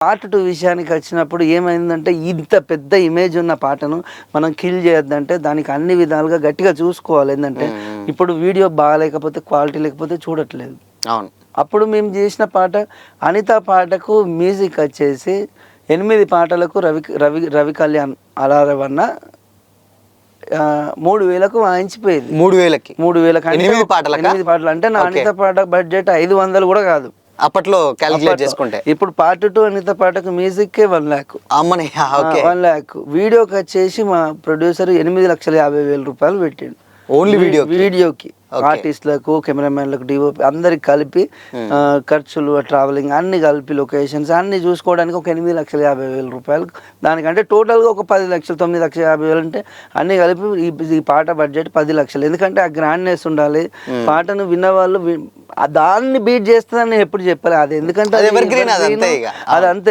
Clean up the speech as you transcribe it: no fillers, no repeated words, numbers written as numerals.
Part 2 విషయానికి వచ్చినప్పుడు ఏమైందంటే ఇంత పెద్ద ఇమేజ్ ఉన్న పాటను మనం కిల్ చేయొద్దంటే దానికి అన్ని విధాలుగా గట్టిగా చూసుకోవాలి. ఏంటంటే ఇప్పుడు వీడియో బాగాలేకపోతే క్వాలిటీ లేకపోతే చూడట్లేదు. అవును. అప్పుడు మేము చేసిన పాట అనిత పాటకు మ్యూజిక్ వచ్చేసి 8 పాటలకు రవి రవి రవి కళ్యాణ్ అలారవన్న 3,000కు వాయించిపోయింది. 3,000కి 3,000 8 పాటలకా? 8 పాటలు అంటే నా అనిత పాట బడ్జెట్ 500 కూడా కాదు అప్పట్లో క్యాలిక్యులేట్ చేసుకుంటే. ఇప్పుడు పార్ట్ 2 అనిత పాటకు మ్యూజిక్కే 1 lakh. అమ్మని. ఓకే. 1 lakh వీడియోకి వచ్చేసి మా ప్రొడ్యూసర్ 8,50,000 రూపాయలు పెట్టిండు ఓన్లీ వీడియోకి. ఆర్టిస్టులకు, కెమెరామెన్లకు, డిఓపి అందరికి కలిపి ఖర్చులు, ట్రావెలింగ్ అన్ని కలిపి లొకేషన్స్ అన్ని చూసుకోవడానికి ఒక 8,50,000 రూపాయలు. దానికంటే టోటల్గా ఒక 10 లక్షలు, 9,50,000 అంటే అన్ని కలిపి ఈ పాట బడ్జెట్ 10 లక్షలు. ఎందుకంటే ఆ గ్రాండ్నెస్ ఉండాలి. పాటను విన్నవాళ్ళు దాన్ని బీట్ చేస్తుందని నేను ఎప్పుడు చెప్పాలి. అది ఎందుకంటే అది అంతే.